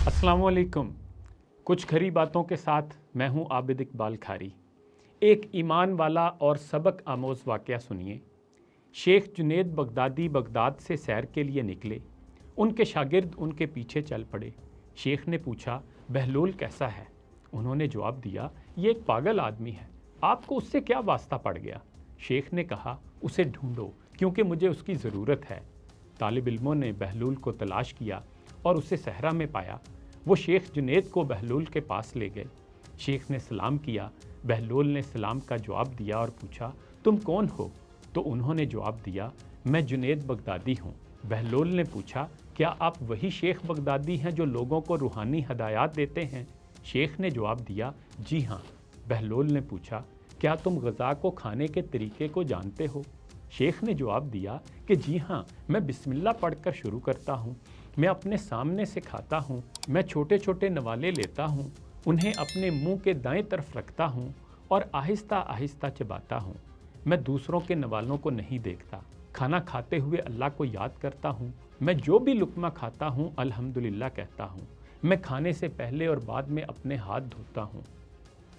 अस्सलाम वालेकुम। कुछ खरी बातों के साथ मैं हूं आबिद इकबाल खारी। एक ईमान वाला और सबक आमोज़ वाक़या सुनिए। शेख जुनैद बगदादी बगदाद से सैर के लिए निकले। उनके शागिर्द उनके पीछे चल पड़े। शेख ने पूछा, बहलोल कैसा है? उन्होंने जवाब दिया, ये एक पागल आदमी है, आपको उससे क्या वास्ता पड़ गया? शेख ने कहा, उसे ढूंढो क्योंकि मुझे उसकी ज़रूरत है। तालिब इल्मों ने बहलोल को तलाश किया और उसे सहरा में पाया। वो शेख जुनैद को बहलोल के पास ले गए। शेख ने सलाम किया। बहलोल ने सलाम का जवाब दिया और पूछा, तुम कौन हो? तो उन्होंने जवाब दिया, मैं जुनैद बगदादी हूँ। बहलोल ने पूछा, क्या आप वही शेख बगदादी हैं जो लोगों को रूहानी हदायत देते हैं? शेख ने जवाब दिया, जी हाँ। बहलोल ने पूछा, क्या तुम ग़ज़ा को खाने के तरीके को जानते हो? शेख ने जवाब दिया कि जी हाँ, मैं बिस्मिल्लाह पढ़कर शुरू करता हूँ। मैं अपने सामने से खाता हूँ। मैं छोटे छोटे नवाले लेता हूँ, उन्हें अपने मुंह के दाएं तरफ रखता हूँ और आहिस्ता आहिस्ता चबाता हूँ। मैं दूसरों के नवालों को नहीं देखता। खाना खाते हुए अल्लाह को याद करता हूँ। मैं जो भी लुक़मा खाता हूँ अल्हम्दुलिल्लाह कहता हूँ। मैं खाने से पहले और बाद में अपने हाथ धोता हूँ।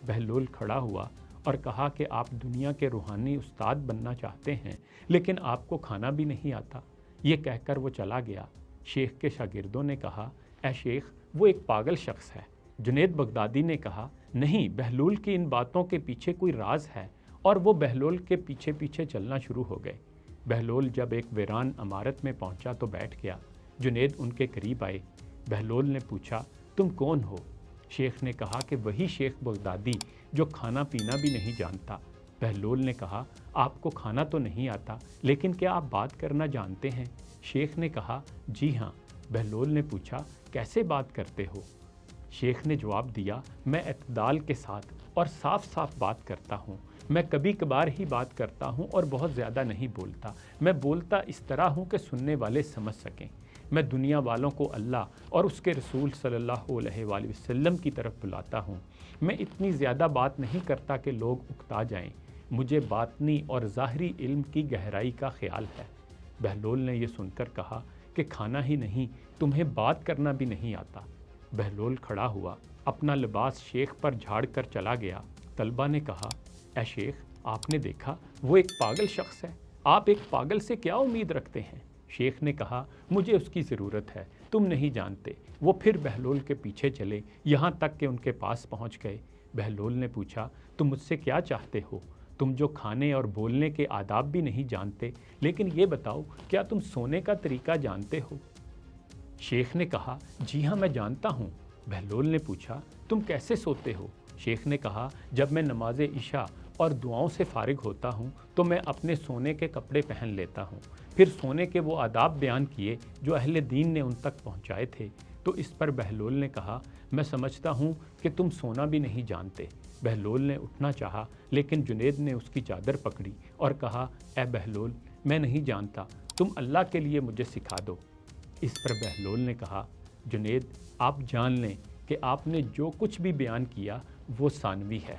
बहलोल खड़ा हुआ और कहा कि आप दुनिया के रूहानी उस्ताद बनना चाहते हैं, लेकिन आपको खाना भी नहीं आता। ये कहकर वो चला गया। शेख के शागिर्दों ने कहा, ए शेख, वो एक पागल शख्स है। जुनैद बगदादी ने कहा, नहीं, बहलोल की इन बातों के पीछे कोई राज है। और वो बहलोल के पीछे पीछे चलना शुरू हो गए। बहलोल जब एक वीरान इमारत में पहुंचा तो बैठ गया। जुनैद उनके करीब आए। बहलोल ने पूछा, तुम कौन हो? शेख ने कहा कि वही शेख बगदादी जो खाना पीना भी नहीं जानता। बहलोल ने कहा, आपको खाना तो नहीं आता, लेकिन क्या आप बात करना जानते हैं? शेख ने कहा, जी हाँ। बहलोल ने पूछा, कैसे बात करते हो? शेख ने जवाब दिया, मैं इत्दाल के साथ और साफ साफ बात करता हूँ। मैं कभी कभार ही बात करता हूँ और बहुत ज़्यादा नहीं बोलता। मैं बोलता इस तरह हूँ कि सुनने वाले समझ सकें। मैं दुनिया वालों को अल्लाह और उसके रसूल सल्लल्लाहु अलैहि वसल्लम की तरफ बुलाता हूँ। मैं इतनी ज़्यादा बात नहीं करता कि लोग उकता जाएं। मुझे बातनी और ज़ाहरी इल्म की गहराई का ख्याल है। बहलोल ने यह सुनकर कहा कि खाना ही नहीं, तुम्हें बात करना भी नहीं आता। बहलोल खड़ा हुआ, अपना लिबास शेख पर झाड़ कर चला गया। तलबा ने कहा, ए शेख, आपने देखा, वो एक पागल शख्स है। आप एक पागल से क्या उम्मीद रखते हैं? शेख ने कहा, मुझे उसकी ज़रूरत है, तुम नहीं जानते। वो फिर बहलोल के पीछे चले, यहाँ तक कि उनके पास पहुँच गए। बहलोल ने पूछा, तुम मुझसे क्या चाहते हो? तुम जो खाने और बोलने के आदाब भी नहीं जानते, लेकिन ये बताओ, क्या तुम सोने का तरीका जानते हो? शेख ने कहा, जी हाँ, मैं जानता हूँ। बहलोल ने पूछा, तुम कैसे सोते हो? शेख ने कहा, जब मैं नमाज इशा और दुआओं से फारिग होता हूँ तो मैं अपने सोने के कपड़े पहन लेता हूँ। फिर सोने के वो आदाब बयान किए जो अहले दीन ने उन तक पहुँचाए थे। तो इस पर बहलोल ने कहा, मैं समझता हूँ कि तुम सोना भी नहीं जानते। बहलोल ने उठना चाहा, लेकिन जुनैद ने उसकी चादर पकड़ी और कहा, ए बहलोल, मैं नहीं जानता, तुम अल्लाह के लिए मुझे सिखा दो। इस पर बहलोल ने कहा, जुनैद, आप जान लें कि आपने जो कुछ भी बयान किया वो सानवी है।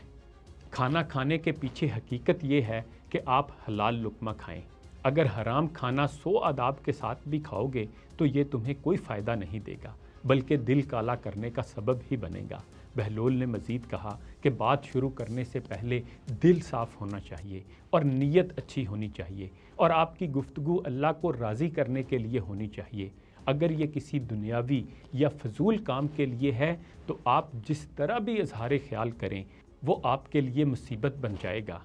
खाना खाने के पीछे हकीकत ये है कि आप हलाल लुक़मा खाएं। अगर हराम खाना 100 आदाब के साथ भी खाओगे तो ये तुम्हें कोई फ़ायदा नहीं देगा, बल्कि दिल काला करने का सबब ही बनेगा। बहलोल ने मज़ीद कहा कि बात शुरू करने से पहले दिल साफ़ होना चाहिए और नीयत अच्छी होनी चाहिए, और आपकी गुफ्तगू अल्लाह को राज़ी करने के लिए होनी चाहिए। अगर ये किसी दुनियावी या फजूल काम के लिए है तो आप जिस तरह भी इजहार ख्याल करें वो आपके लिए मुसीबत बन जाएगा।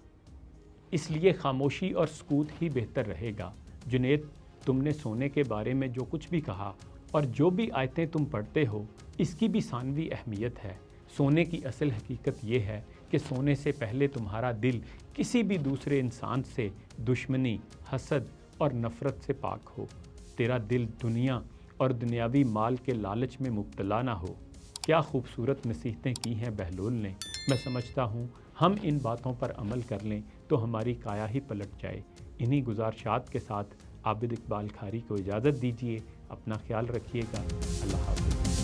इसलिए खामोशी और सुकूत ही बेहतर रहेगा। जुनैद, तुमने सोने के बारे में जो कुछ भी कहा और जो भी आयतें तुम पढ़ते हो, इसकी भी सानवी अहमियत है। सोने की असल हकीकत ये है कि सोने से पहले तुम्हारा दिल किसी भी दूसरे इंसान से दुश्मनी, हसद और नफ़रत से पाक हो। तेरा दिल दुनिया और दुनियावी माल के लालच में मुब्तला ना हो। क्या खूबसूरत नसीहतें की हैं बहलोल ने। मैं समझता हूँ हम इन बातों पर अमल कर लें तो हमारी काया ही पलट जाए। इन्हीं गुज़ारिशात के साथ आबिद इकबाल खारी को इजाज़त दीजिए। अपना ख्याल रखिएगा। अल्लाह हाफ़िज़।